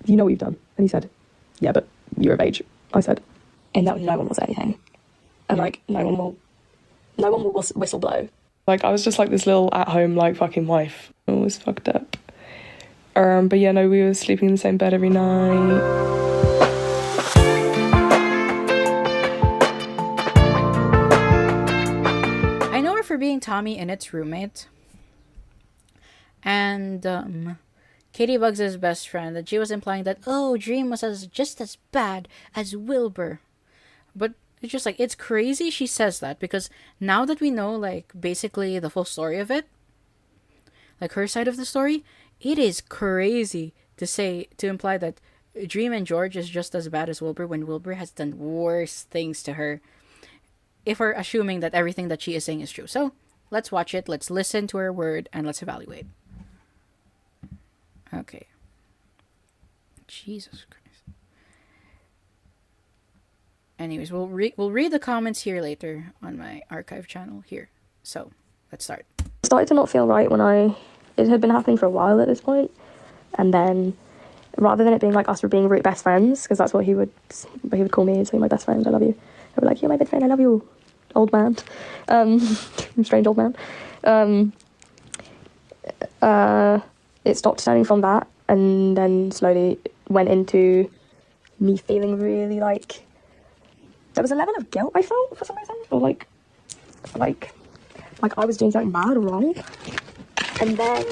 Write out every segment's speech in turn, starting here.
you know what you've done? And he said, yeah, but you're of age, I said. And no one will say anything. And, like, no one will whistle blow. Like, I was just like this little at-home, like, fucking wife. It was fucked up. But yeah, no, we were sleeping in the same bed every night. I know her for being Tommyinnit's roommate. And, Katie Bugs' best friend, that she was implying that, oh, Dream was just as bad as Wilbur. But it's just like, it's crazy she says that, because now that we know, like, basically the full story of it, like her side of the story, it is crazy to imply that Dream and George is just as bad as Wilbur when Wilbur has done worse things to her. If we're assuming that everything that she is saying is true. So, let's watch it, let's listen to her word, and let's evaluate. Okay. Jesus Christ. Anyways, we'll read the comments here later on my archive channel here. So, let's start. It started to not feel right when it had been happening for a while at this point. And then, rather than it being like us being best friends, because that's what he would call me, he'd say, my best friend, I love you. I would be like, you're my best friend, I love you, old man. Strange old man. It stopped turning from that, and then slowly went into me feeling really like there was a level of guilt I felt for some reason, or like I was doing something bad or wrong. And then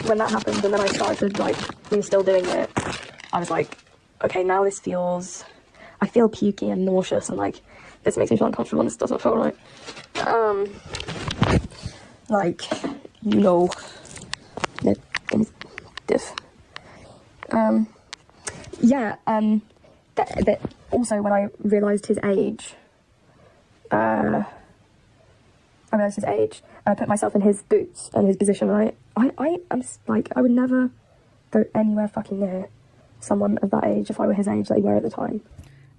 when that happened, and then I started like we were still doing it, I was like, okay, now I feel pukey and nauseous, and like this makes me feel uncomfortable, and this doesn't feel right. Like, you know, diff. That also when I realised his age, and I put myself in his boots and his position, right? I am like, I would never go anywhere fucking near someone of that age if I were his age that they were at the time.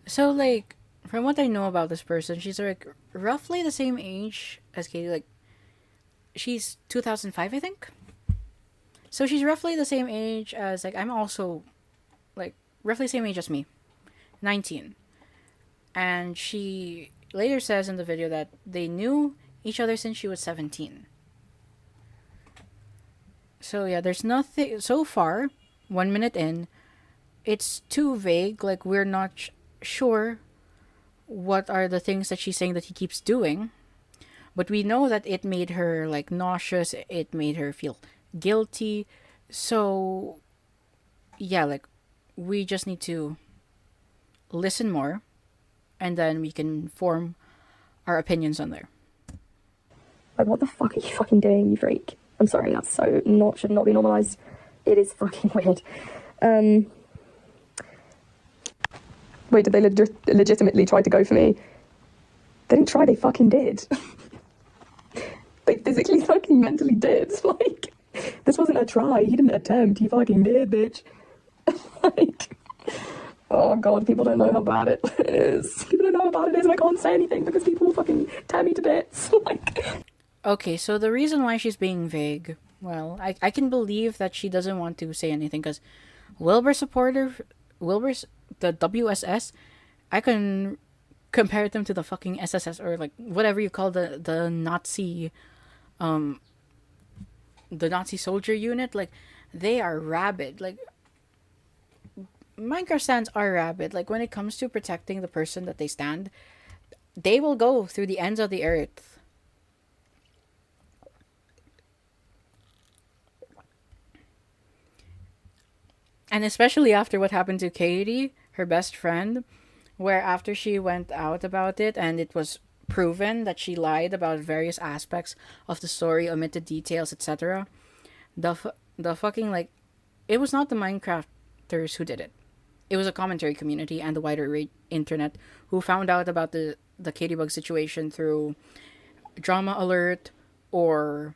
So, like, from what I know about this person, she's like roughly the same age as Katie. Like, she's 2005, I think. So she's roughly the same age as, like, I'm also, like, roughly the same age as me. 19. And she later says in the video that they knew each other since she was 17. So yeah, there's nothing, so far, 1 minute in, it's too vague, like we're not sure what are the things that she's saying that he keeps doing. But we know that it made her, like, nauseous, it made her feel guilty. So yeah, like, we just need to listen more, and then we can form our opinions on there. Like, what the fuck are you fucking doing, you freak? I'm sorry, that's should not be normalised. It is fucking weird. Wait, did they legitimately try to go for me? They didn't try, they fucking did. They physically fucking mentally did. Like, this wasn't a try, he didn't attempt, he fucking did, bitch. Like, oh god, people don't know how bad it is. People don't know how bad it is, and I can't say anything because people will fucking tear me to bits. Like, okay, so the reason why she's being vague, well, I can believe that she doesn't want to say anything because Wilbur's the WSS, I can compare them to the fucking SSS, or like whatever you call the Nazi, the Nazi soldier unit. Like, they are rabid. Like, Minecraft stands are rabid. Like, when it comes to protecting the person that they stand, they will go through the ends of the earth. And especially after what happened to Katie, her best friend, where after she went out about it and it was proven that she lied about various aspects of the story, omitted details, etc. The fucking, like, it was not the Minecrafters who did it. It was a commentary community and the wider internet who found out about the Katie Bug situation through Drama Alert or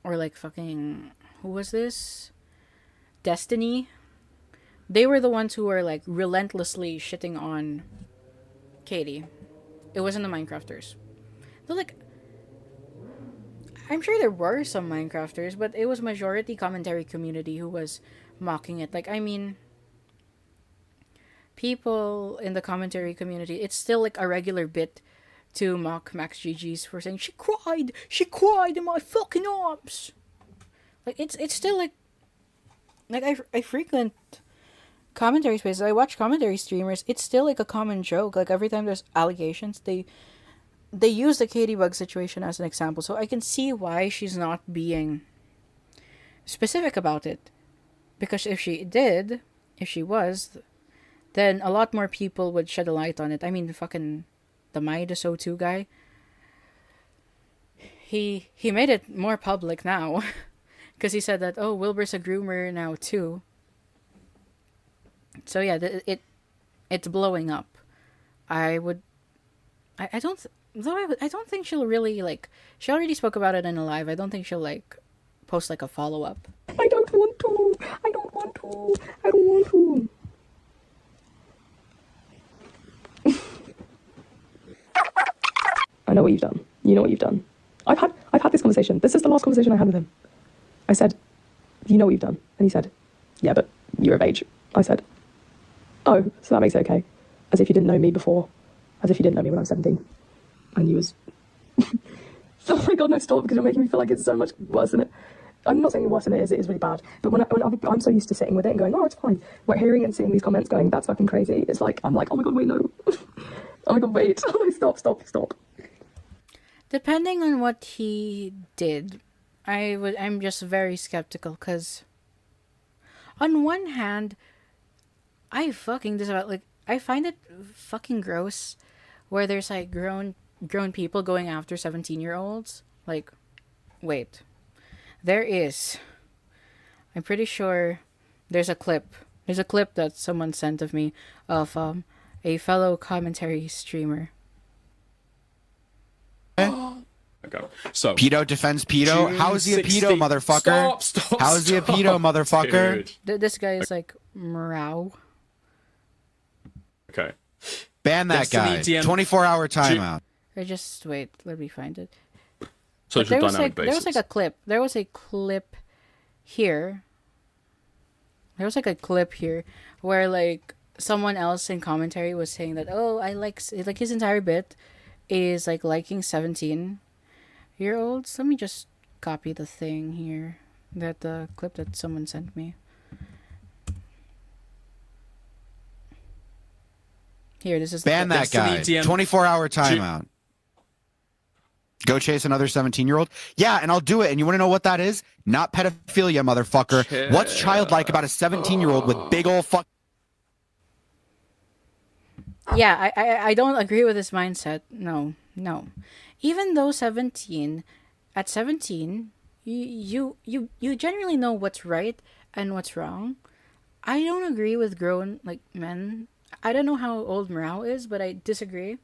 like fucking, who was this? Destiny. They were the ones who were like relentlessly shitting on Katie. It wasn't the Minecrafters. Though, like, I'm sure there were some Minecrafters, but it was majority commentary community who was mocking it. Like, I mean, people in the commentary community, it's still like a regular bit to mock Max GG's for saying she cried in my fucking arms. Like, it's still like I frequent commentary spaces. I watch commentary streamers. It's still like a common joke. Like, every time there's allegations, they use the Katie Bug situation as an example. So I can see why she's not being specific about it. Because if she was, then a lot more people would shed a light on it. I mean, fucking the Maida So 2 guy. He made it more public now. Because he said that, oh, Wilbur's a groomer now too. So yeah, it's blowing up. I don't think she'll really, like, she already spoke about it in a live. I don't think she'll, like, post, like, a follow-up. I don't want to. I don't want to. I don't want to. I know what you've done. You know what you've done. I've had this conversation. This is the last conversation I had with him. I said, you know what you've done. And he said, yeah, but you're of age. I said, oh, so that makes it okay. As if you didn't know me before. As if you didn't know me when I was 17. And you was... Oh my god, no, stop, because you're making me feel like it's so much worse than it. I'm not saying worse than it is really bad. But when I'm so used to sitting with it and going, oh, it's fine. But hearing and seeing these comments going, that's fucking crazy. It's like, I'm like, oh my god, wait, no. Oh my god, wait. Stop. Depending on what he did, I'm just very skeptical, because on one hand, I fucking disavow, like, I find it fucking gross where there's, like, grown people going after 17-year-olds. Like, wait. I'm pretty sure there's a clip that someone sent of me of a fellow commentary streamer. Okay. So pedo defends pedo. June How is he a pedo, 16th. motherfucker? Stop. How is he a pedo, motherfucker? Dude. This guy is like Morao. Okay. Ban that Destiny guy. DM 24-hour timeout. Or just wait, let me find it. Social dynamic basis. There was like a clip. There was a clip here. There was like a clip here where like someone else in commentary was saying that, oh, I like his entire bit is like liking 17-year-olds. Let me just copy the thing here. That the clip that someone sent me. Here, this is Ban that guy. Destiny DM 24-hour timeout. Go chase another 17-year-old? Yeah, and I'll do it. And you want to know what that is? Not pedophilia, motherfucker. What's childlike about a 17-year-old with big ol' fuck? Yeah, I don't agree with this mindset. No. Even though at 17, you generally know what's right and what's wrong. I don't agree with grown, like, men. I don't know how old Morale is, but I disagree.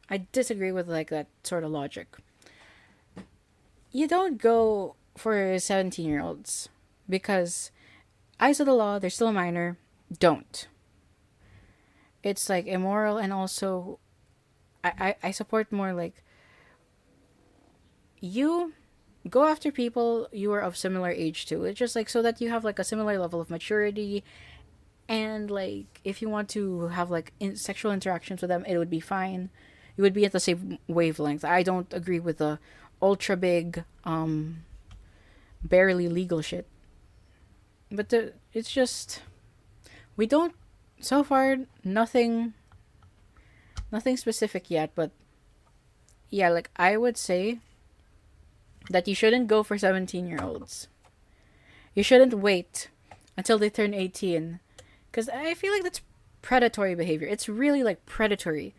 I disagree with, like, that sort of logic. You don't go for 17-year-olds because eyes of the law, they're still a minor. Don't. It's, like, immoral, and also I support more, like, you go after people you are of similar age to. It's just, like, so that you have, like, a similar level of maturity, and, like, if you want to have, like, sexual interactions with them, it would be fine. You would be at the same wavelength. I don't agree with the ultra big, barely legal shit. But it's just, we don't, so far, nothing specific yet, but yeah, like, I would say that you shouldn't go for 17-year-olds. You shouldn't wait until they turn 18, because I feel like that's predatory behavior. It's really, like, predatory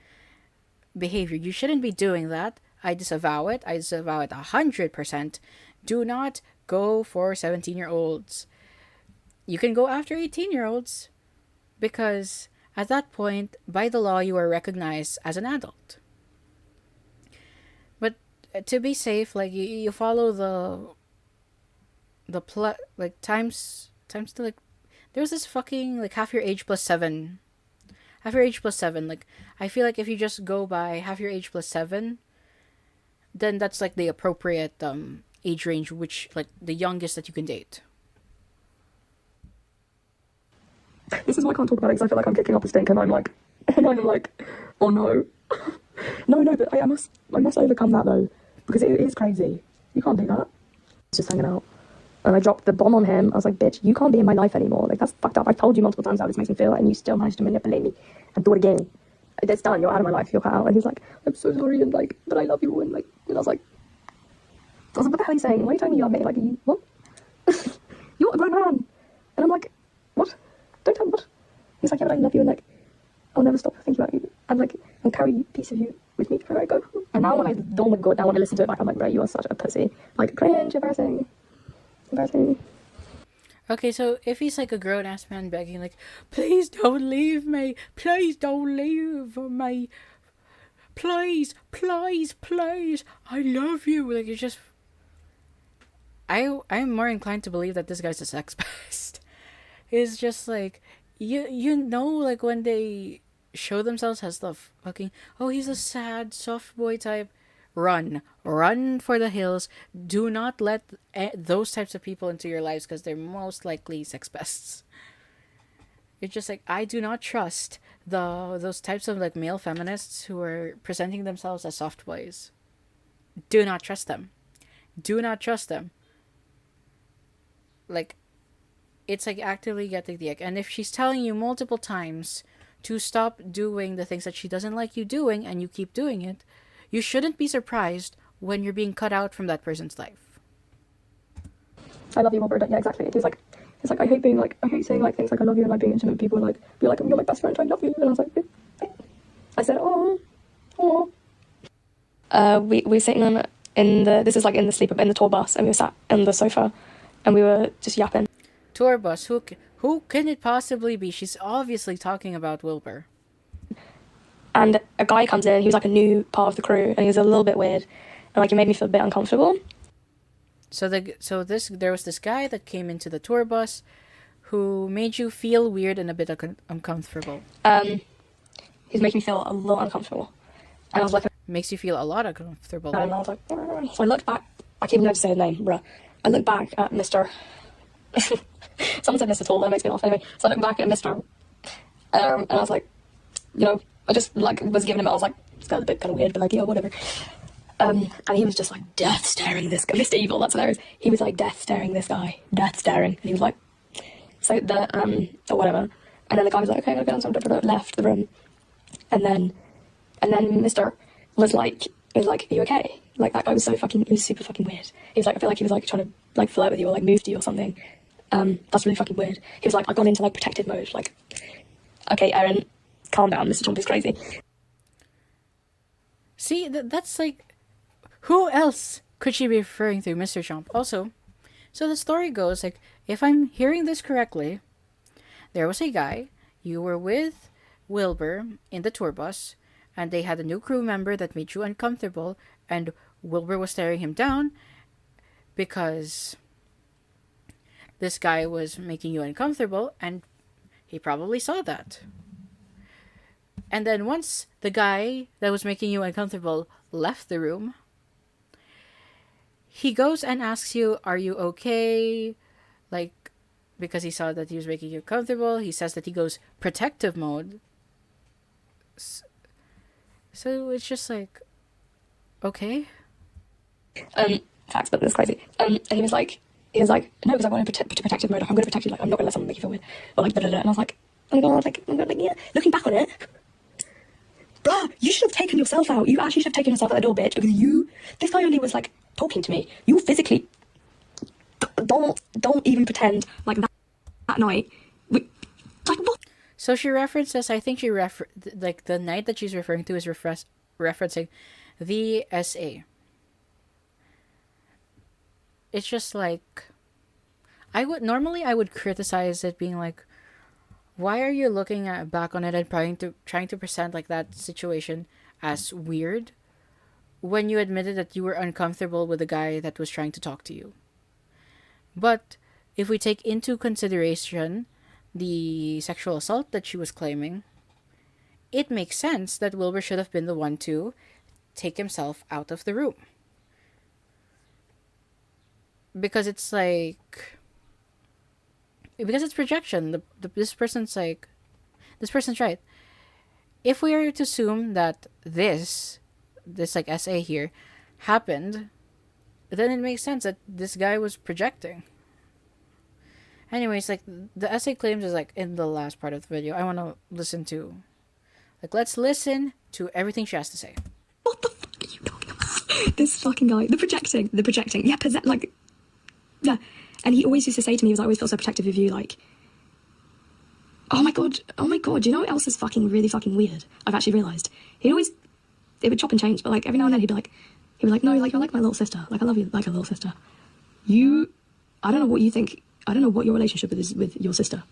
behavior. You shouldn't be doing that. I disavow it. 100%. Do not go for 17-year-olds. You can go after 18-year-olds because at that point, by the law, you are recognized as an adult. But to be safe, like, you follow like, times to, like, there's this fucking, like, half your age plus 7. Half your age plus 7. Like, I feel like if you just go by half your age plus 7, then that's, like, the appropriate age range, which, like, the youngest that you can date. This is why I can't talk about it, because I feel like I'm kicking up a stink, and I'm like, oh no. no, but I must overcome that though, because it is crazy. You can't do that. It's just hanging out. And I dropped the bomb on him. I was like, bitch, you can't be in my life anymore. Like, that's fucked up. I've told you multiple times how this makes me feel, and you still managed to manipulate me and do it again. It's done. You're out of my life. You're cut out. And he's like, I'm so sorry, and like, but I love you. And like, and I was like, what the hell are you saying? Why are you telling me you love me? Like, you, what? You're a grown man. And I'm like, what? Don't tell me what? He's like, yeah, but I love you, and like, I'll never stop thinking about you. And like, I'll carry a piece of you with me wherever I go. And now when I, oh my god, now when I listen to it back, I'm like, bro, you are such a pussy. Like, cringe, embarrassing. Okay, so if he's like a grown-ass man begging, like, please don't leave me. Please don't leave me. Please, please, please. I love you. Like, you're just... I'm more inclined to believe that this guy's a sex pest. It's just like, you know, like when they show themselves as the fucking, oh, he's a sad, soft boy type. Run for the hills. Do not let those types of people into your lives, because they're most likely sex pests. It's just like, I do not trust those types of like male feminists who are presenting themselves as soft boys. Do not trust them. Do not trust them. Like, it's like actively getting the ick. And if she's telling you multiple times to stop doing the things that she doesn't like you doing, and you keep doing it, you shouldn't be surprised when you're being cut out from that person's life. I love you, Wilbur. Yeah, exactly. He's like, I hate saying like things like I love you and like being intimate with people, and like, you're like, you're my best friend, I love you. And I was like, I said, oh. We were sitting in the tour bus, and we were sat on the sofa, and we were just yapping. Tour bus, who can it possibly be? She's obviously talking about Wilbur. And a guy comes in, he was like a new part of the crew, and he was a little bit weird, and like, it made me feel a bit uncomfortable. So there was this guy that came into the tour bus who made you feel weird and a bit uncomfortable. He's making me feel a little uncomfortable. And I was like... Makes you feel a lot uncomfortable. And I was like... So I looked back... I can't even know to say his name, bruh. I looked back at Mr... Someone said Mr. Tall, that makes me laugh anyway. So I looked back at Mr... and I was like... You know, I just, like, was giving him... I was like... It's kind of a bit kind of weird, but like, yeah, whatever. And he was just like death staring this guy. Mr. Evil, that's hilarious. He was like death staring this guy. Death staring. And he was like... So the... or whatever. And then the guy was like, okay, I'm going to go, left the room. And then Mr. was like, are you okay? Like, that guy was so fucking, he was super fucking weird. He was like, I feel like he was like trying to like flirt with you or like move to you or something. That's really fucking weird. He was like, I've gone into like protective mode. Like, okay, Erin, calm down. Mr. Trump is crazy. See, that's like, who else could she be referring to? Mr. Trump. Also, so the story goes, like, if I'm hearing this correctly, there was a guy, you were with Wilbur in the tour bus, and they had a new crew member that made you uncomfortable, and Wilbur was staring him down because this guy was making you uncomfortable, and he probably saw that. And then once the guy that was making you uncomfortable left the room, he goes and asks you, are you okay? Like, because he saw that he was making you comfortable, he says that he goes protective mode. So it's just like, okay. Facts, but that's crazy. And he was like, no, because I want to protective mode. Like, I'm going to protect you. Like, I'm not going to let someone make you feel weird. Or like, da-da-da. And I was like, oh my god, like, yeah. Looking back on it, bruh, you should have taken yourself out. You actually should have taken yourself out the door, bitch, because this guy only was like talking to me. You physically, don't even pretend like that night. Like, what? So she references, I think like the night that she's referring to is referencing the SA. It's just like, I would criticize it, being like, why are you looking back on it and trying to present like that situation as weird when you admitted that you were uncomfortable with the guy that was trying to talk to you? But if we take into consideration the sexual assault that she was claiming, it makes sense that Wilbur should have been the one to take himself out of the room. Because it's like, because it's projection. This person's right. If we are to assume that this like essay here happened, then it makes sense that this guy was projecting. Anyways, like, the essay claims is like in the last part of the video. I want to listen to, like, let's listen to everything she has to say. What the fuck are you talking about? This fucking guy, the projecting. Yeah, like, yeah. And he always used to say to me, he was like, I always feel so protective of you, like, oh my god, do you know what else is really fucking weird? I've actually realised. It would chop and change, but like every now and then he'd be like, no, like, you're like my little sister. Like, I love you like a little sister. I don't know what you think. I don't know what your relationship is with your sister.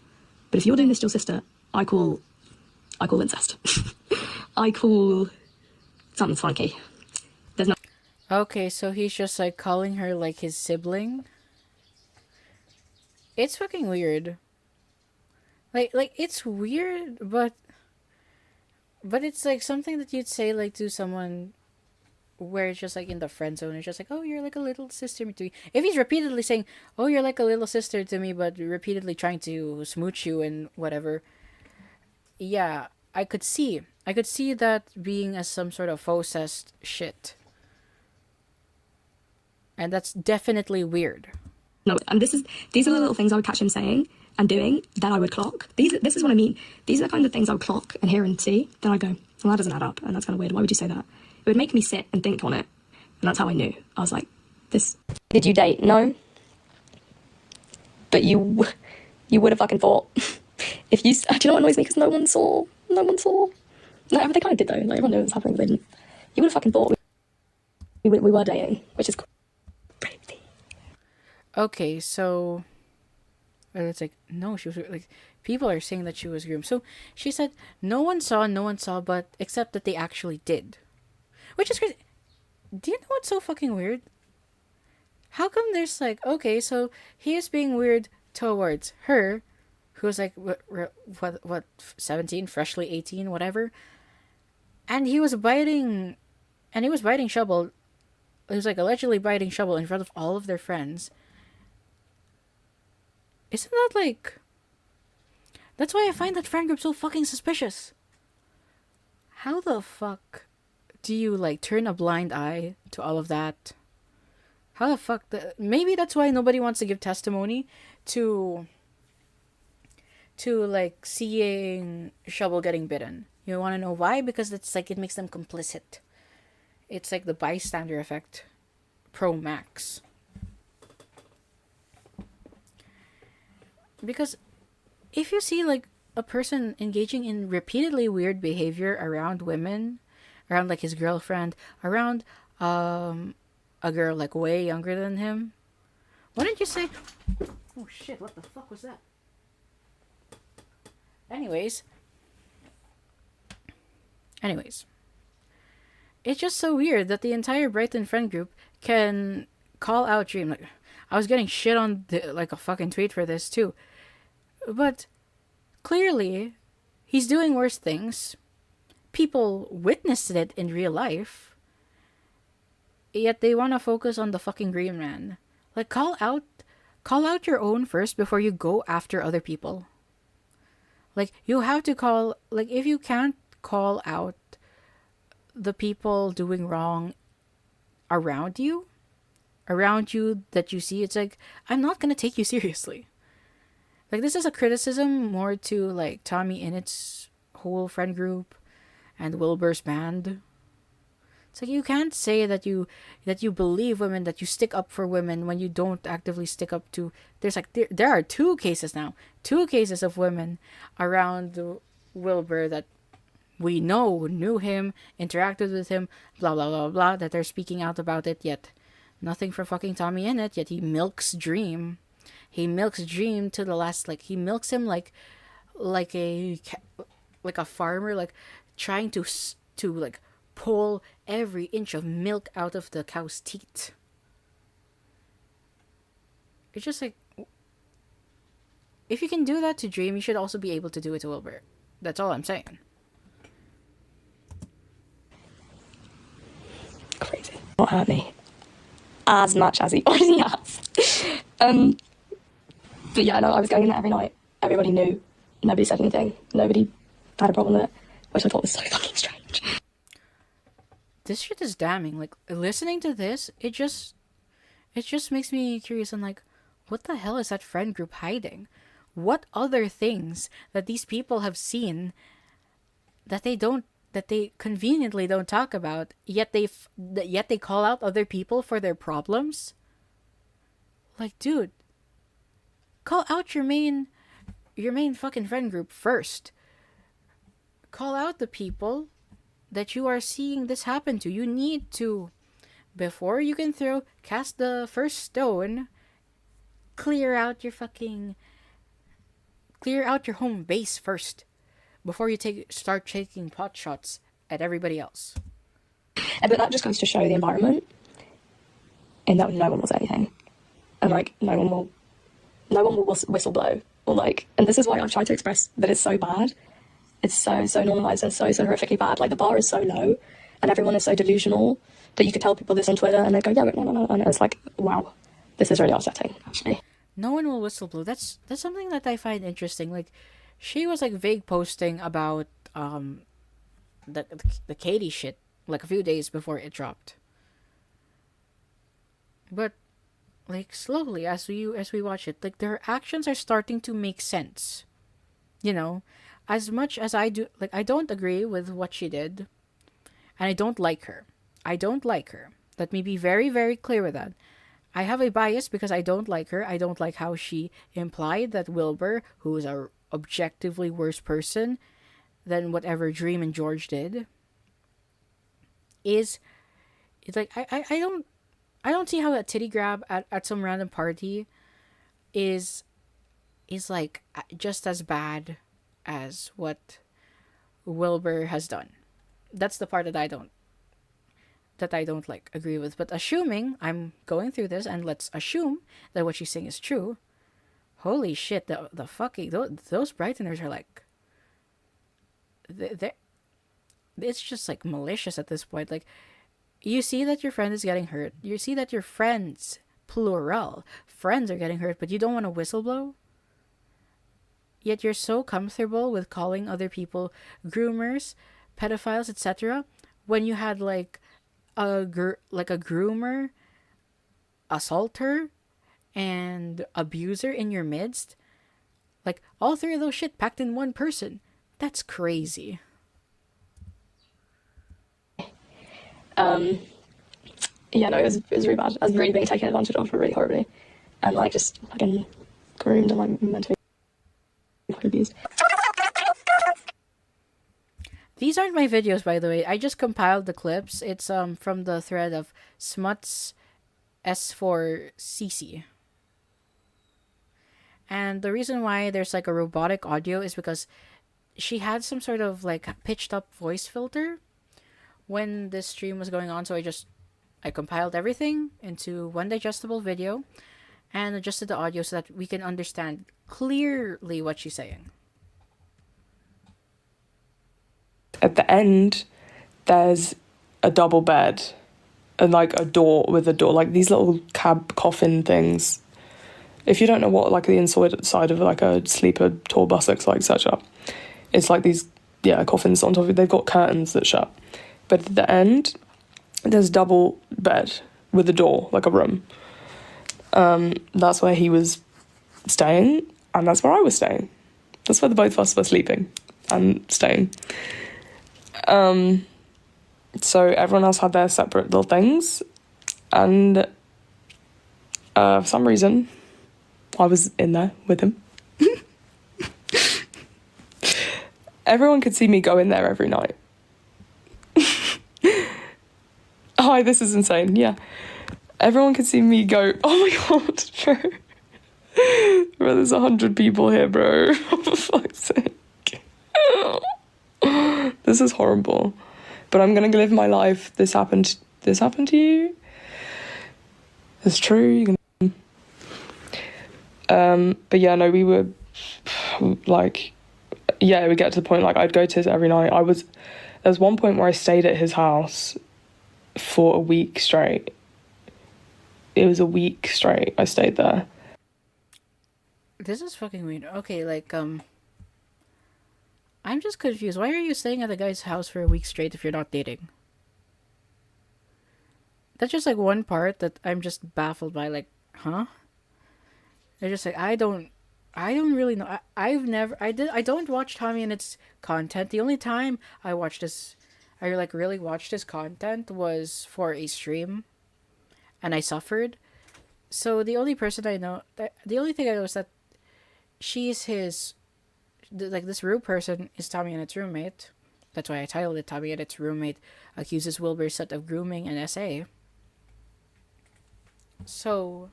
But if you're doing this to your sister, I call incest. I call something funky. There's no... Okay, so he's just like calling her like his sibling. It's fucking weird. Like it's weird, but it's like something that you'd say like to someone where it's just like in the friend zone. It's just like, oh, you're like a little sister to me. If he's repeatedly saying, oh, you're like a little sister to me, but repeatedly trying to smooch you and whatever, yeah, I could see that being as some sort of faux-cest shit. And that's definitely weird. No, and these are the little things I would catch him saying and doing that I would clock. This is what I mean. These are the kind of things I would clock and hear and see. Then I go, well, that doesn't add up, and that's kind of weird. Why would you say that? It would make me sit and think on it, and that's how I knew. I was like, this... Did you date? No. But you would have fucking thought. If you... Do you know what annoys me? Because no one saw. No, they kind of did, though. Like, everyone knew what was happening, but they didn't. You would have fucking thought we were dating, which is crazy. Okay, so... It's like, no, she was... Like, people are saying that she was groomed. So, she said, no one saw, but except that they actually did. Which is crazy. Do you know what's so fucking weird? How come there's like, okay, so he is being weird towards her, who's like, what 17, freshly 18, whatever. And he was biting Shovel. He was like allegedly biting Shovel in front of all of their friends. Isn't that like... That's why I find that friend group so fucking suspicious. How the fuck do you like turn a blind eye to all of that? How the fuck... Maybe that's why nobody wants to give testimony to like seeing Shovel getting bitten. You want to know why? Because it's like it makes them complicit. It's like the bystander effect pro max. Because if you see like a person engaging in repeatedly weird behavior around women, around like his girlfriend, around a girl like way younger than him, why don't you say, oh shit, what the fuck was that? Anyways, it's just so weird that the entire Brighton friend group can call out Dream. Like, I was getting shit on like a fucking tweet for this too, but clearly he's doing worse things. People witnessed it in real life, yet they want to focus on the fucking green man. Like, call out your own first before you go after other people. Like, you have to call, like, if you can't call out the people doing wrong around you that you see, it's like, I'm not gonna take you seriously. Like, this is a criticism more to like Tommyinnit's whole friend group and Wilbur's band. It's like, you can't say that you believe women, that you stick up for women when you don't actively stick up to... There's like, there are two cases of women around Wilbur that we know knew him, interacted with him, blah blah blah blah, that they're speaking out about it, yet nothing from fucking Tommyinnit, yet he milks Dream. He milks Dream to the last, like, he milks him like a farmer, like, trying to like pull every inch of milk out of the cow's teat. It's just like, if you can do that to Dream, you should also be able to do it to Wilbur. That's all I'm saying. Crazy. Not hurt me as much as he already has. But yeah, no, I was going in there every night. Everybody knew. Nobody said anything. Nobody had a problem with it, which I thought was so fucking strange. This shit is damning. Like, listening to this, it just makes me curious. I'm like, what the hell is that friend group hiding? What other things that these people have seen that they conveniently don't talk about, yet they call out other people for their problems? Like, dude, call out your main fucking friend group first. Call out the people that you are seeing this happen to. You need to, before you can cast the first stone, clear out your home base first, before you start taking pot shots at everybody else. But that just goes to show the environment, and that no one will say anything, and like no one will whistle blow, or like, and this is why I've tried to express that it's so bad. It's so normalized and so horrifically bad. Like, the bar is so low, and everyone is so delusional that you could tell people this on Twitter, and they go, yeah, but no, and it's like, wow, this is really upsetting, actually. No one will whistle blow. That's something that I find interesting. Like, she was like vague posting about the Katie shit like a few days before it dropped. But like, slowly as we watch it, like, their actions are starting to make sense. You know, as much as I do, like, I don't agree with what she did, and I don't like her. Let me be very, very clear with that. I have a bias because I don't like her. I don't like how she implied that Wilbur, who is a objectively worse person than whatever Dream and George did, it's like, I don't see how a titty grab at some random party is like just as bad as what Wilbur has done. That's the part that I don't like agree with. But assuming I'm going through this, and let's assume that what she's saying is true. Holy shit, the fucking those Brightoners are like, it's just like malicious at this point. Like, you see that your friend is getting hurt. You see that your friends, plural, friends are getting hurt, but you don't want to whistleblow? Yet you're so comfortable with calling other people groomers, pedophiles, etc. when you had like a groomer, assaulter, and abuser in your midst. Like, all three of those shit packed in one person. That's crazy. Yeah, no, it was really bad. I was really being taken advantage of really horribly, and like just fucking groomed and like mentally abused. These aren't my videos, by the way. I just compiled the clips. It's from the thread of Smuts S4CC. And the reason why there's like a robotic audio is because she had some sort of like pitched up voice filter when this stream was going on. So I compiled everything into one digestible video and adjusted the audio so that we can understand clearly what she's saying. At the end, there's a double bed and like a door with a door, like these little cab coffin things. If you don't know what like the inside of like a sleeper tour bus looks like, search up. It's like these, coffins on top of it. They've got curtains that shut. But at the end, there's a double bed with a door, like a room. That's where he was staying, and that's where I was staying. That's where the both of us were sleeping and staying. So everyone else had their separate little things, and for some reason, I was in there with him. Everyone could see me go in there every night. Hi, this is insane, yeah. Everyone could see me go, oh my god, bro. Bro, there's 100 people here, bro. For fuck's sake. This is horrible. But I'm gonna live my life. This happened to you? It's true. But yeah, no, we were like, we get to the point like I'd go to his every night. There was one point where I stayed at his house for a week straight. It was a week straight I stayed there. This is fucking weird. Okay, like, I'm just confused. Why are you staying at the guy's house for a week straight if you're not dating? That's just like one part that I'm just baffled by. Like, huh? They're just like, I don't really know. I don't watch Tommyinnit's content. The only time I like really watched his content was for a stream, and I suffered. So the only person I know, the only thing I know is that she's like this rude person is Tommyinnit's roommate. That's why I titled it Tommyinnit's roommate accuses Wilbur Soot of grooming an SA. So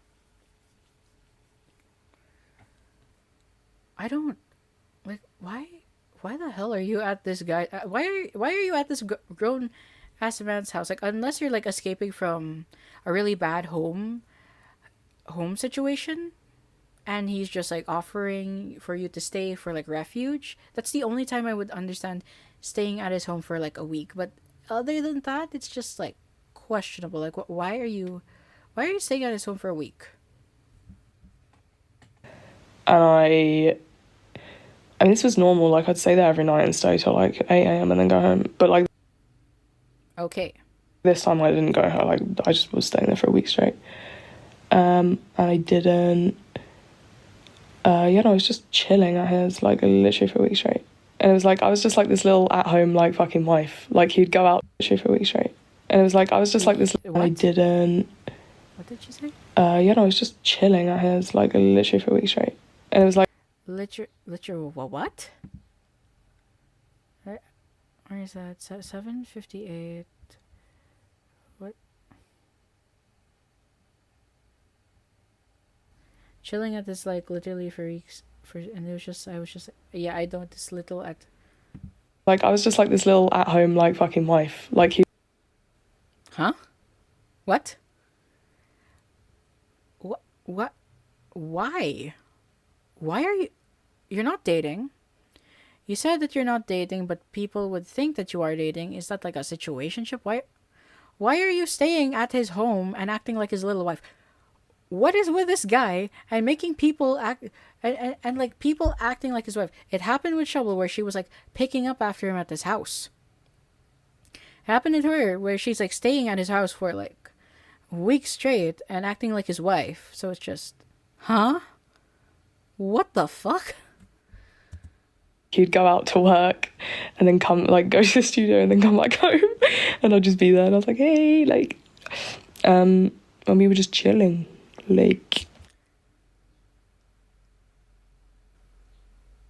I don't like why the hell are you at this guy? Why are you at this grown ass man's house? Like, unless you're like escaping from a really bad home situation, and he's just like offering for you to stay for like refuge. That's the only time I would understand staying at his home for like a week. But other than that, it's just like questionable. Like, why are you staying at his home for a week? And I mean, this was normal. Like, I'd stay there every night and stay till like 8 a.m. and then go home. But like, okay, this time I didn't go home. Like, I just was staying there for a week straight. And I didn't. I was just chilling at his, like, literally for a week straight. And it was like, I was just like this little at-home, like, fucking wife. Like, he'd go out literally for a week straight. And it was like, I was just like this. What? I didn't. What did you say? I was just chilling at his, like, literally for a week straight. And it was like, Literal what? Where is that? 7:58. What? Chilling at this, like, literally for weeks. And it was just, I was just, yeah, I don't, this little at. like, I was just like this little at-home, like, fucking wife. Like, he. Huh? What? What? Why? Why are you... You're not dating. You said that you're not dating, but people would think that you are dating. Is that like a situationship? Why are you staying at his home and acting like his little wife? What is with this guy and making people act... And like, people acting like his wife. It happened with Shovel, where she was like picking up after him at his house. It happened to her, where she's like staying at his house for like weeks straight and acting like his wife. So it's just... Huh? What the fuck? He'd go out to work and then come, like, go to the studio and then come back home. And I'd just be there and I was like, hey, like, and we were just chilling, like.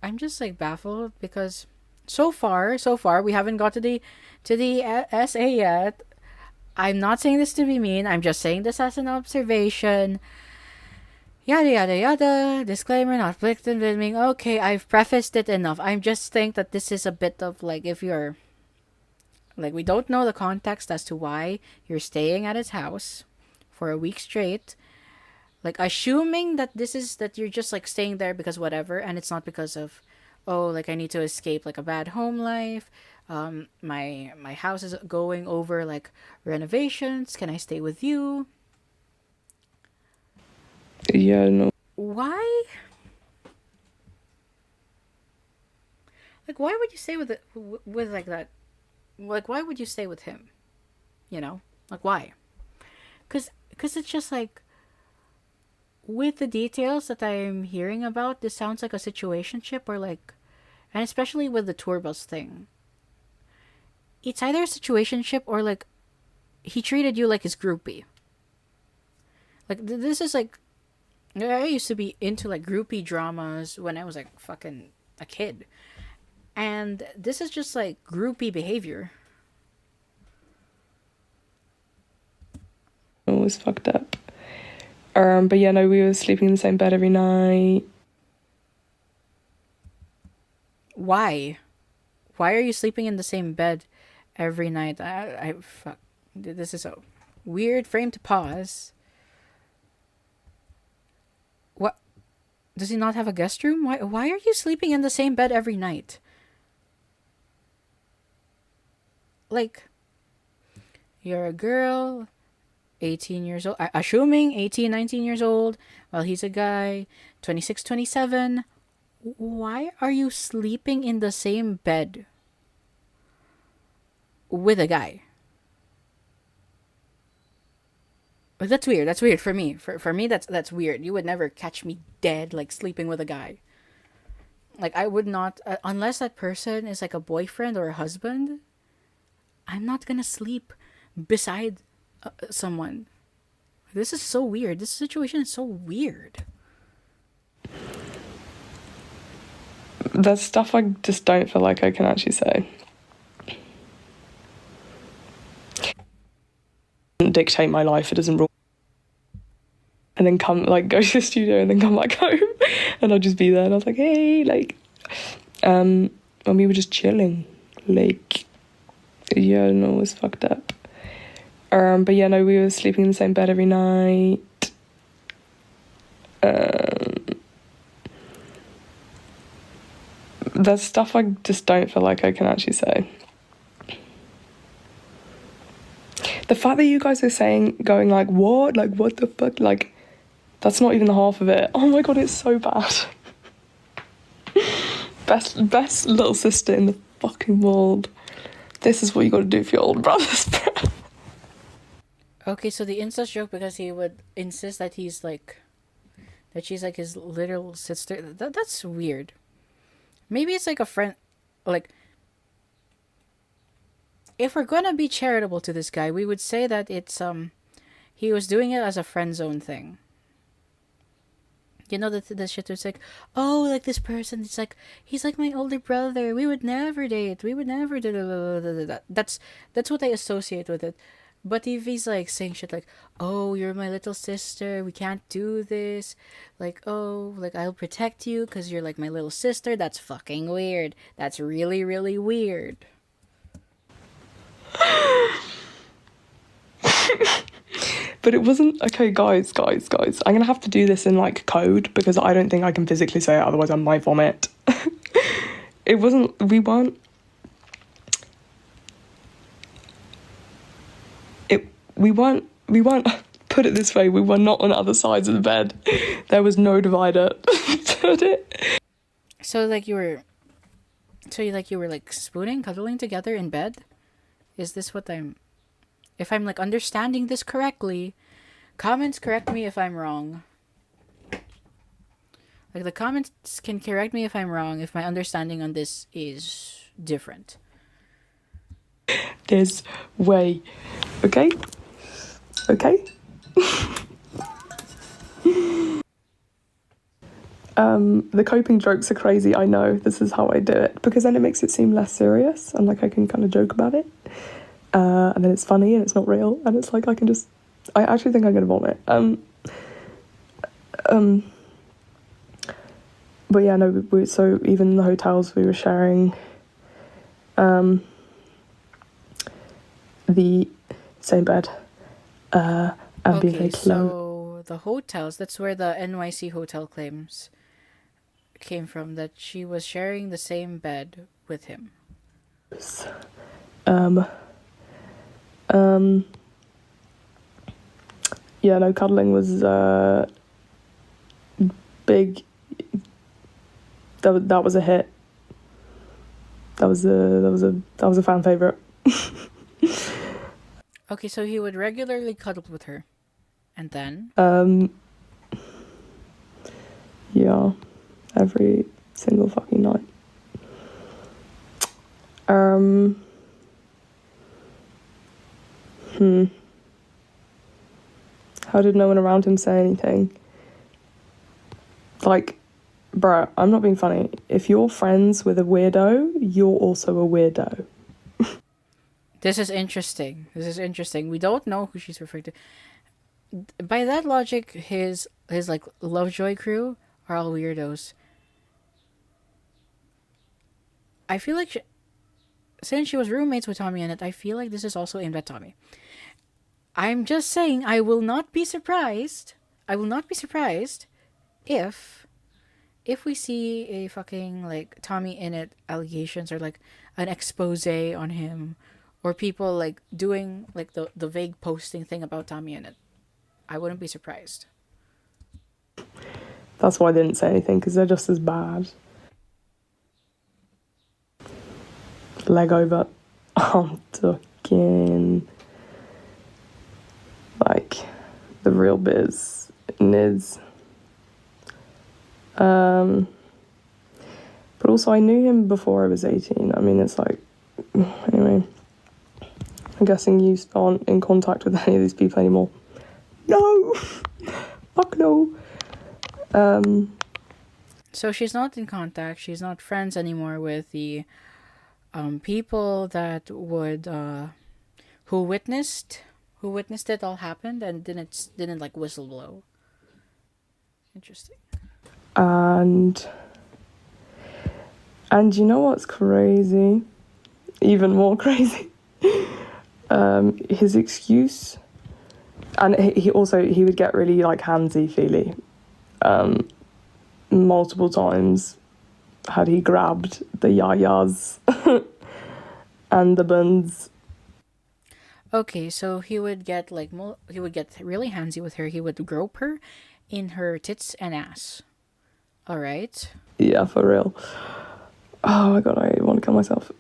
I'm just like baffled because so far we haven't got to the SA yet. I'm not saying this to be mean. I'm just saying this as an observation. Yada yada yada. Disclaimer, not victim blaming. Okay, I've prefaced it enough. I just think that this is a bit of like, if you're like, we don't know the context as to why you're staying at his house for a week straight. Like, assuming that this is that you're just like staying there because whatever, and it's not because of, oh, like, I need to escape like a bad home life. My house is going over like renovations. Can I stay with you? Yeah, no. Why? Like, why would you stay with like that? Like, why would you stay with him? You know, like, why? Cause it's just like, with the details that I'm hearing about, this sounds like a situationship, or like, and especially with the tour bus thing. It's either a situationship or like, he treated you like his groupie. Like, this is like, I used to be into like groupie dramas when I was like fucking a kid. And this is just like groupie behavior. It was fucked up. But yeah, no, we were sleeping in the same bed every night. Why? Why are you sleeping in the same bed every night? I fuck. This is a weird frame to pause. What? Does he not have a guest room? Why are you sleeping in the same bed every night? Like, you're a girl, 18 years old, assuming 18, 19 years old, while he's a guy, 26, 27. Why are you sleeping in the same bed with a guy? That's weird. That's weird for me. For me, that's weird. You would never catch me dead, like, sleeping with a guy. Like, I would not, unless that person is like a boyfriend or a husband, I'm not gonna sleep beside someone. This is so weird. This situation is so weird. There's stuff I just don't feel like I can actually say. Doesn't dictate my life. It doesn't rule. And then come, like, go to the studio and then come back home, and I'll just be there. And I was like, hey, like, and we were just chilling, like, yeah, no, it was fucked up. But yeah, no, we were sleeping in the same bed every night. There's stuff I just don't feel like I can actually say. The fact that you guys are saying, going like, what? Like, what the fuck? Like, that's not even the half of it. Oh my god, it's so bad. Best little sister in the fucking world. This is what you gotta do for your older brothers, bro. Okay, so the incest joke, because he would insist that he's like, that she's like his little sister. That's weird. Maybe it's like a friend, like, if we're gonna be charitable to this guy, we would say that it's he was doing it as a friend zone thing. You know, the shit was like, oh, like, this person, it's like, he's like my older brother. We would never date. We would never do that. That's what I associate with it. But if he's like saying shit like, oh, you're my little sister, we can't do this, like, oh, like, I'll protect you because you're like my little sister, that's fucking weird. That's really, really weird. But it wasn't, okay, guys, I'm gonna have to do this in, like, code, because I don't think I can physically say it, otherwise I might vomit. We weren't, put it this way, we were not on other sides of the bed. There was no divider. Put it. So you were like spooning, cuddling together in bed? Is this what if I'm like understanding this correctly? Comments, correct me if I'm wrong. Like, the comments can correct me if I'm wrong, if my understanding on this is different. This way. Okay? Okay? The coping jokes are crazy, I know. This is how I do it, because then it makes it seem less serious, and like I can kind of joke about it. And then it's funny and it's not real, and it's like I actually think I'm gonna vomit. But yeah, no, so even in the hotels we were sharing the same bed. And being Okay, like, so the hotels, that's where the NYC hotel claims came from, that she was sharing the same bed with him. Yeah, no, cuddling was big. That was a hit. That was a fan favorite. Okay, so he would regularly cuddle with her, and then yeah, every single fucking night. How did no one around him say anything? Like, bruh, I'm not being funny. If you're friends with a weirdo, you're also a weirdo. This is interesting. We don't know who she's referring to. By that logic, his like Lovejoy crew are all weirdos. I feel like since she was roommates with Tommyinnit, I feel like this is also aimed at Tommy. I'm just saying, I will not be surprised if we see a fucking like Tommyinnit allegations, or like an expose on him, or people like doing like the vague posting thing about Tommyinnit. I wouldn't be surprised. That's why I didn't say anything, because they're just as bad. Leg over. I'm talking like the real biz nids. But also I knew him before I was 18. I mean, it's like, anyway, I'm guessing you aren't in contact with any of these people anymore. No! Fuck no. So she's not in contact. She's not friends anymore with the people that would who witnessed it all happened and didn't like whistle blow. Interesting. And you know what's crazy? Even more crazy. His excuse, and he would get really like handsy feely. Multiple times had he grabbed the yayas and the buns. Okay, so he would get like he would get really handsy with her. He would grope her in her tits and ass. All right. Yeah, for real. Oh my god, I want to kill myself.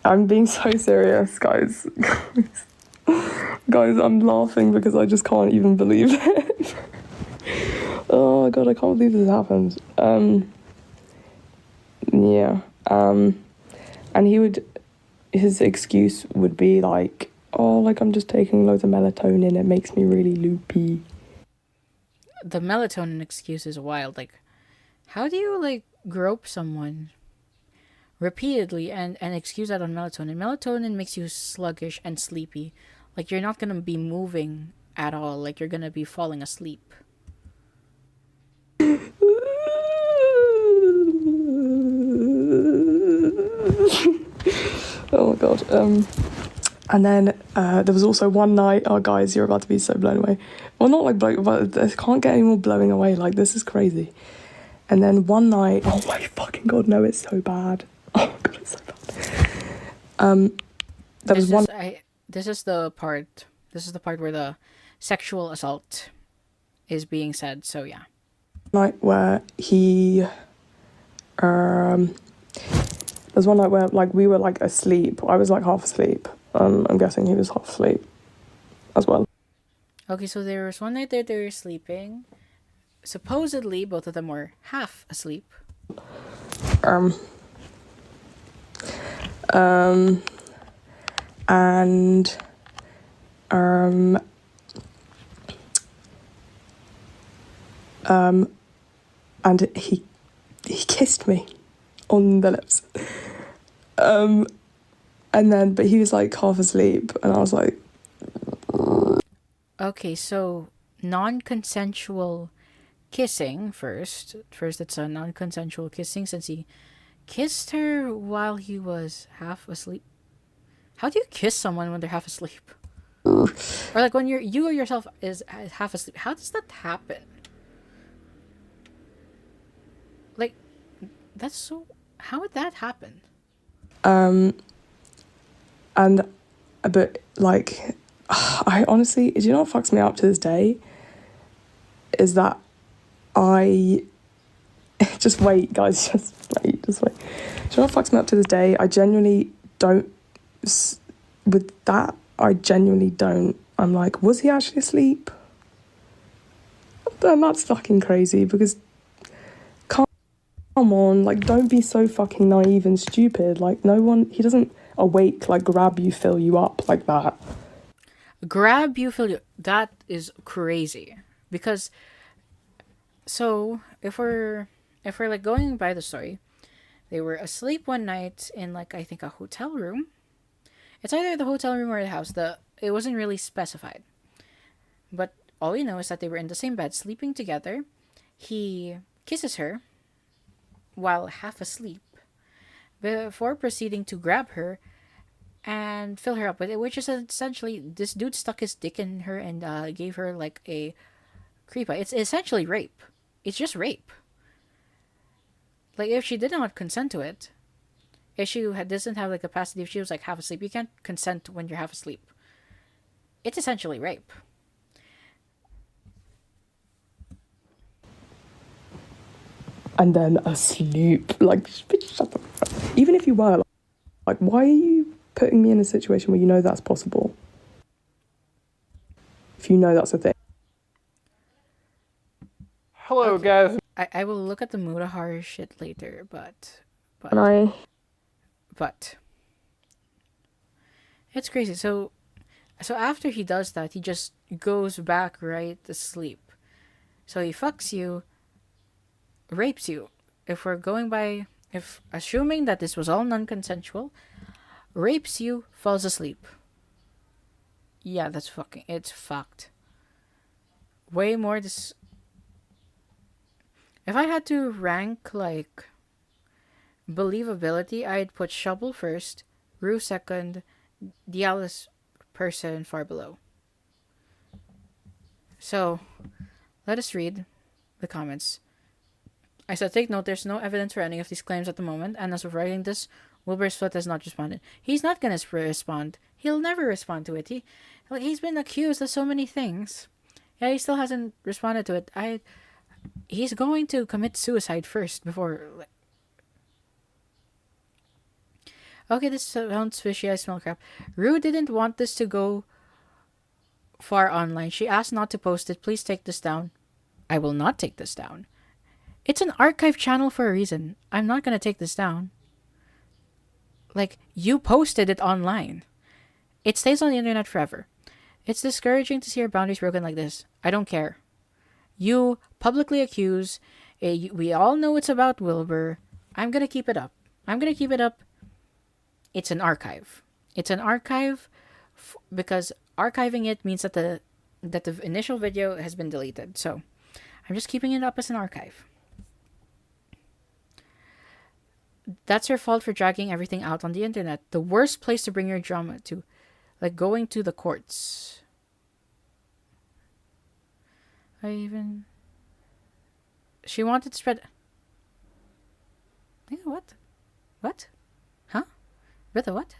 I'm being so serious, guys. Guys, I'm laughing because I just can't even believe it. Oh my god, I can't believe this happened. Yeah. And his excuse would be like, oh, like I'm just taking loads of melatonin, it makes me really loopy. The melatonin excuse is wild. Like, how do you like grope someone repeatedly and excuse that on melatonin? Melatonin makes you sluggish and sleepy. Like, you're not gonna be moving at all. Like, you're gonna be falling asleep. Oh my god. And then there was also one night. Oh, guys, you're about to be so blown away. Well, not like blown, but I can't get any more blowing away. Like, this is crazy. And then one night. Oh my fucking god, no, it's so bad. Oh my god, it's so bad. There was one. This is the part where the sexual assault is being said. So yeah. Night where he. There's one night where like we were like asleep. I was like half asleep. I'm guessing he was half asleep as well. Okay, so there was one night that they were sleeping. Supposedly, both of them were half asleep. And he kissed me on the lips. And then, but he was like half asleep, and I was like, okay, so non-consensual kissing first. First, it's a non-consensual kissing since he kissed her while he was half asleep. How do you kiss someone when they're half asleep? Or like when you yourself is half asleep. How does that happen? Like, that's so. How would that happen? But like, I honestly, do you know what fucks me up to this day? Is that I just wait, guys, just wait. Do you know what fucks me up to this day? I genuinely don't. With that, I genuinely don't. I'm like, was he actually asleep? And that's fucking crazy because. Come on, like, don't be so fucking naive and stupid. Like, he doesn't awake, like, grab you, fill you up like that. Grab you, fill you. That is crazy. Because, so, if we're like going by the story, they were asleep one night in, like, I think a hotel room. It's either the hotel room or the house. It wasn't really specified. But all we know is that they were in the same bed, sleeping together. He kisses her while half asleep before proceeding to grab her and fill her up with it, which is essentially this dude stuck his dick in her and gave her like a creepa. It's essentially rape. It's just rape. Like, if she did not consent to it, if she doesn't have the capacity, if she was like half asleep, you can't consent when you're half asleep. It's essentially rape. and then asleep. Like, bitch, shut the fuck up. Even if you were, like, why are you putting me in a situation where you know that's possible? If you know that's a thing. Hello, guys. I will look at the Mutahar shit later, but it's crazy. So after he does that, he just goes back right to sleep. So he fucks you, rapes you. If assuming that this was all non-consensual, rapes you, falls asleep. Yeah, it's fucked. Way more this. If I had to rank, like, believability, I'd put Shovel first, Rue second, Dialis person far below. So, let us read the comments. I said, take note, there's no evidence for any of these claims at the moment, and as of writing this, Wilbur Soot has not responded. He's not gonna respond. He'll never respond to it. He's been accused of so many things. Yeah, he still hasn't responded to it. He's going to commit suicide first before. Okay, this sounds fishy. I smell crap. Rue didn't want this to go far online. She asked not to post it. Please take this down. I will not take this down. It's an archive channel for a reason. I'm not going to take this down. Like, you posted it online. It stays on the internet forever. It's discouraging to see your boundaries broken like this. I don't care. You publicly accuse. We all know it's about Wilbur. I'm going to keep it up. It's an archive. It's an archive because archiving it means that the initial video has been deleted. So I'm just keeping it up as an archive. That's your fault for dragging everything out on the internet. The worst place to bring your drama to. Like going to the courts. She wanted to spread. What? What? Huh? Brother, what?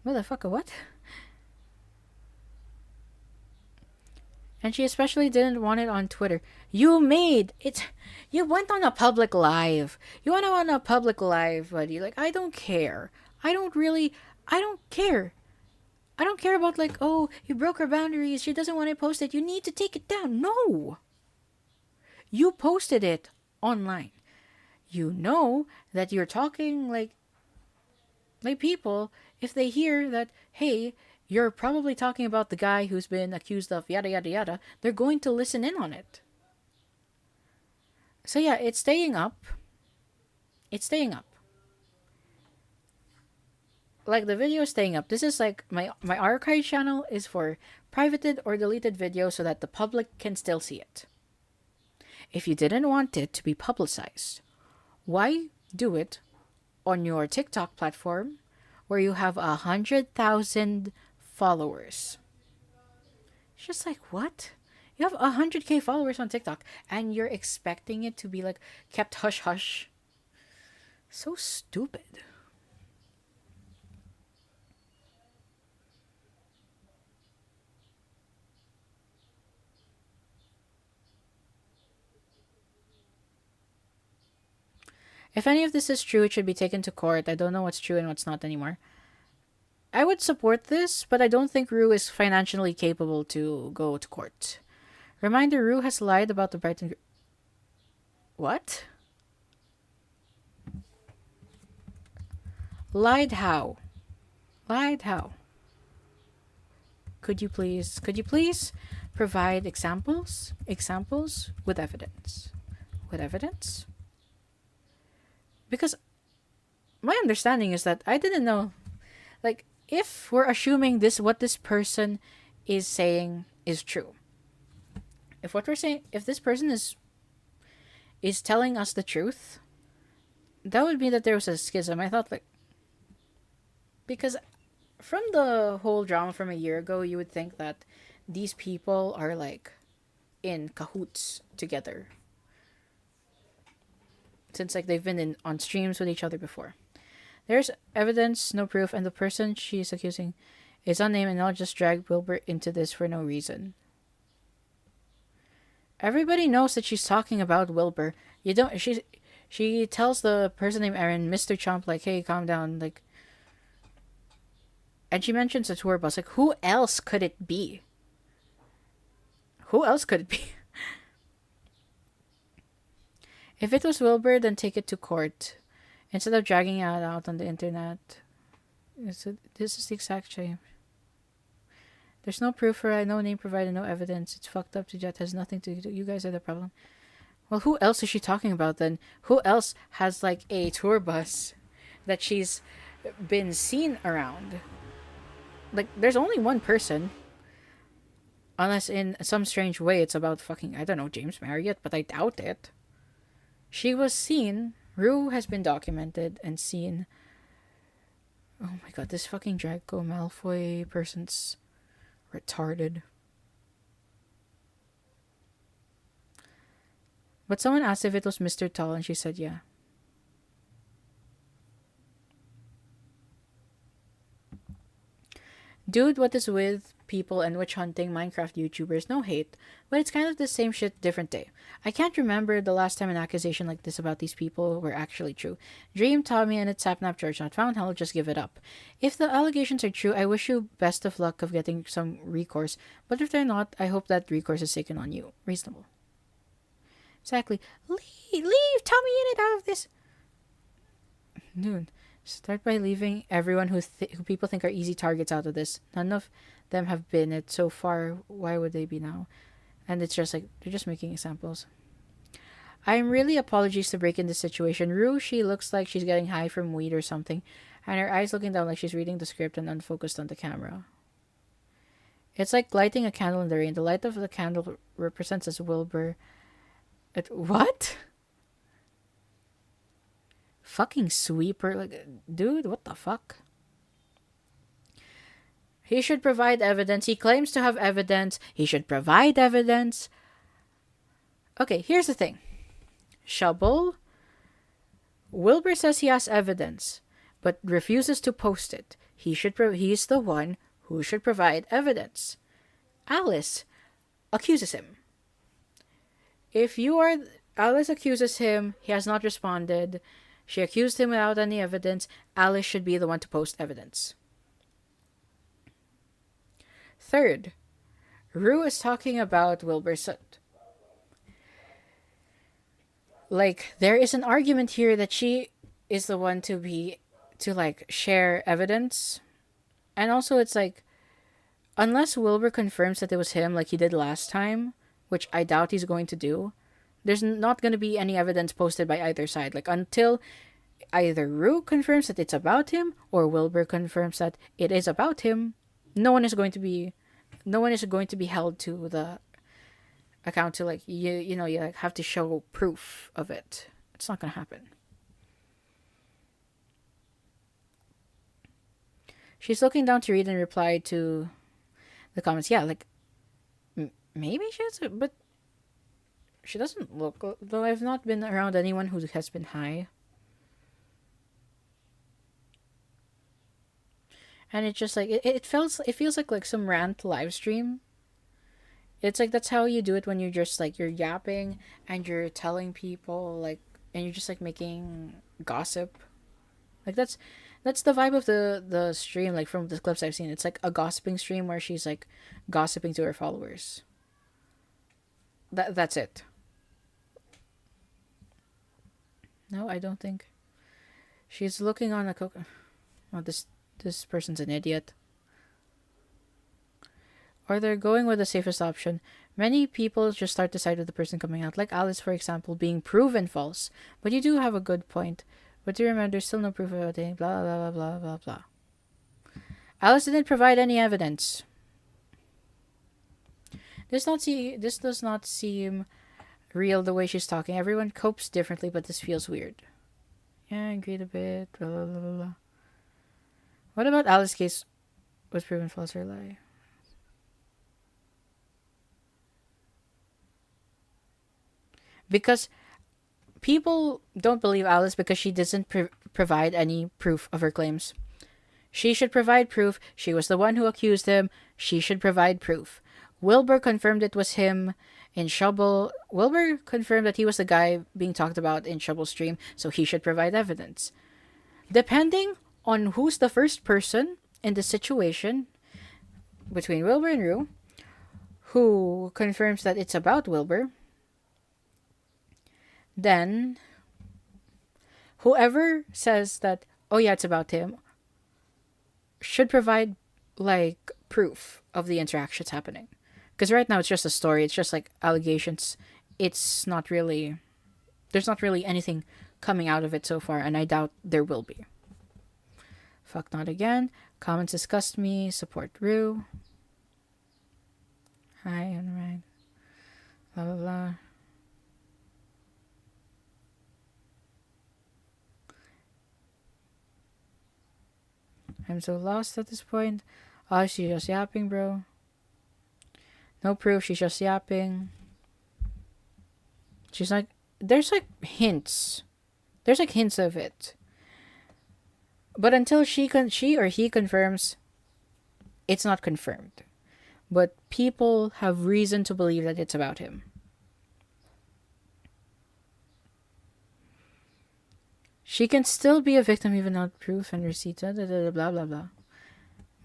Motherfucker, what? And she especially didn't want it on Twitter. You went on a public live. You went on a public live, buddy. Like, I don't care. I don't care. I don't care about, like, oh, you broke her boundaries. She doesn't want to post it. You need to take it down. No. You posted it online. You know that you're talking like people, if they hear that, hey, you're probably talking about the guy who's been accused of yada, yada, yada, they're going to listen in on it. So yeah, it's staying up. Like, the video is staying up. This is like, my archive channel is for privated or deleted videos so that the public can still see it. If you didn't want it to be publicized, why do it on your TikTok platform where you have 100,000 followers? It's just like, what? You have 100K followers on TikTok and you're expecting it to be like kept hush hush. So stupid. If any of this is true, it should be taken to court. I don't know what's true and what's not anymore. I would support this, but I don't think Rue is financially capable to go to court. Reminder, Rue has lied about the Brighton... What? Lied how? Could you please provide examples with evidence? Because my understanding is that I didn't know, like, if we're assuming what this person is saying is true. If this person is telling us the truth, that would mean that there was a schism. I thought, like, because from the whole drama from a year ago, you would think that these people are, like, in cahoots together. Since, like, they've been on streams with each other before. There's evidence, no proof, and the person she's accusing is unnamed, and I'll just drag Wilbur into this for no reason. Everybody knows that she's talking about Wilbur. You don't. She tells the person named Aaron, Mr. Chomp, like, hey, calm down, like. And she mentions a tour bus. Like, who else could it be? Who else could it be? If it was Wilbur, then take it to court. Instead of dragging it out on the internet. This is the exact same. There's no proof for it, no name provided, no evidence. It's fucked up to Jet. Has nothing to do. You guys are the problem. Well, who else is she talking about then? Who else has like a tour bus that she's been seen around? Like, there's only one person. Unless in some strange way it's about fucking, I don't know, James Marriott, but I doubt it. She was seen. Rue has been documented and seen. Oh my god, this fucking Draco Malfoy person's retarded. But someone asked if it was Mr. Tall and she said yeah. Dude, what is with people and witch hunting Minecraft YouTubers? No hate, but it's kind of the same shit, different day. I can't remember the last time an accusation like this about these people were actually true. Dream, Tommyinnit, Sapnap, Church Not Found, hell, just give it up. If the allegations are true, I wish you best of luck of getting some recourse, but if they're not, I hope that recourse is taken on you. Reasonable. Exactly. Leave Tommyinnit out of this. Dude. Start by leaving everyone who people think are easy targets out of this. None of them have been it so far. Why would they be now? And it's just like, they're just making examples. I'm really apologies to break in this situation. Rue, she looks like she's getting high from weed or something. And her eyes looking down like she's reading the script and unfocused on the camera. It's like lighting a candle in the rain. The light of the candle represents as Wilbur. What? Fucking sweeper, like, dude, what the fuck? He should provide evidence. He claims to have evidence. He should provide evidence. Okay, here's the thing. Shovel. Wilbur says he has evidence, but refuses to post it. He's the one who should provide evidence. Alice accuses him. Alice accuses him. He has not responded. She accused him without any evidence. Alice should be the one to post evidence. Third, Rue is talking about Wilbur Soot. Like, there is an argument here that she is the one to share evidence. And also it's like, unless Wilbur confirms that it was him like he did last time, which I doubt he's going to do, there's not going to be any evidence posted by either side. Like, until either Rue confirms that it's about him or Wilbur confirms that it is about him, no one is going to be held to the account to like you like have to show proof of it. It's not going to happen. She's looking down to read and reply to the comments. Yeah, like maybe she has, but she doesn't look, though I've not been around anyone who has been high. And it's just like, it feels like some rant live stream. It's like, that's how you do it when you're just like, you're yapping and you're telling people like, and you're just like making gossip. Like that's the vibe of the stream, like from the clips I've seen. It's like a gossiping stream where she's like gossiping to her followers. That's it. No, I don't think. She's looking on a oh, this person's an idiot. Or they're going with the safest option. Many people just start the side of the person coming out, like Alice, for example, being proven false. But you do have a good point. But do remember, there's still no proof of anything. Blah blah blah blah blah blah. Alice didn't provide any evidence. This does not seem real the way she's talking. Everyone copes differently, but this feels weird. Yeah, I agreed a bit. Blah, blah, blah, blah. What about Alice's case was proven false or lie? Because people don't believe Alice because she doesn't provide any proof of her claims. She should provide proof. She was the one who accused him. She should provide proof. Wilbur confirmed it was him, in Shubble, Wilbur confirmed that he was the guy being talked about in Shubble's stream, so he should provide evidence. Depending on who's the first person in the situation between Wilbur and Rue, who confirms that it's about Wilbur, then whoever says that, oh yeah, it's about him, should provide like proof of the interactions happening. Because right now it's just a story, it's just like allegations. It's not really, there's not really anything coming out of it so far, and I doubt there will be. Fuck not again. Comments disgust me. Support Rue. Hi, alright. La la la. I'm so lost at this point. Oh, she's just yapping, bro. No proof, she's just yapping. She's like, there's like hints. There's like hints of it. But until she or he confirms, it's not confirmed. But people have reason to believe that it's about him. She can still be a victim even without proof and receipts, blah, blah, blah.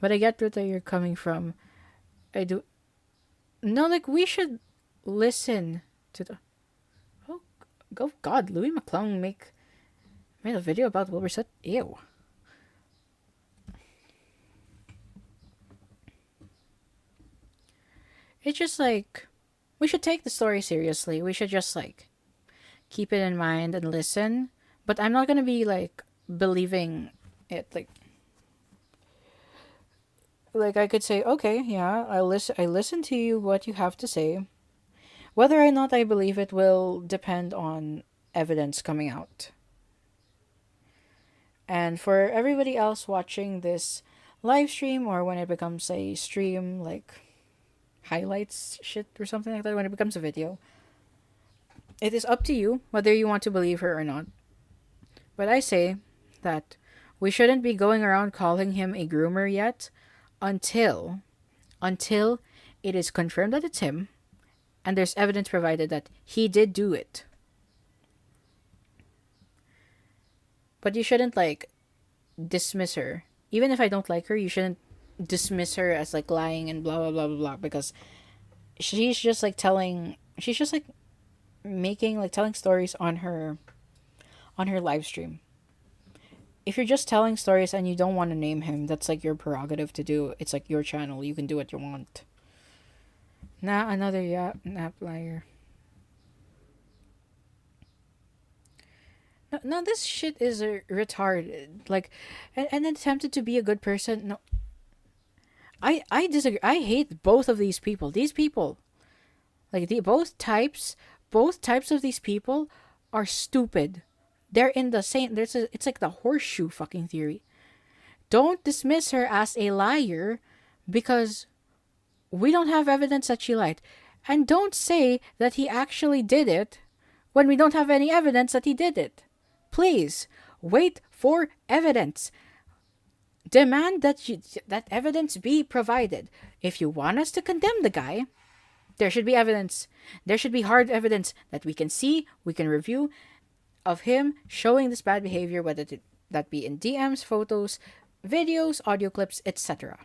But I get where you're coming from. I do. No, like, we should listen to the... Oh, God, Louis McClung made a video about Wilbur Soot. Ew. It's just like, we should take the story seriously. We should just like keep it in mind and listen. But I'm not gonna be like believing it. Like I could say, okay, yeah, I listen to you, what you have to say. Whether or not I believe it will depend on evidence coming out. And for everybody else watching this live stream, or when it becomes a stream, like highlights shit or something like that, when it becomes a video, it is up to you whether you want to believe her or not. But I say that we shouldn't be going around calling him a groomer yet until it is confirmed that it's him and there's evidence provided that he did do it. But you shouldn't like dismiss her. Even if I don't like her, you shouldn't dismiss her as like lying and blah blah blah blah blah, because she's just like telling stories on her live stream. If you're just telling stories and you don't want to name him, that's like your prerogative to do. It's like your channel, you can do what you want. Nah, another nap liar. No, this shit is retarded. Like, and attempted to be a good person. No, I disagree. I hate both of these people. These people, like both types of these people are stupid. They're in the same. It's like the horseshoe fucking theory. Don't dismiss her as a liar because we don't have evidence that she lied, and don't say that he actually did it when we don't have any evidence that he did it. Please wait for evidence. Demand that evidence be provided. If you want us to condemn the guy, there should be evidence. There should be hard evidence that we can see, we can review, of him showing this bad behavior, whether that be in DMs, photos, videos, audio clips, etc.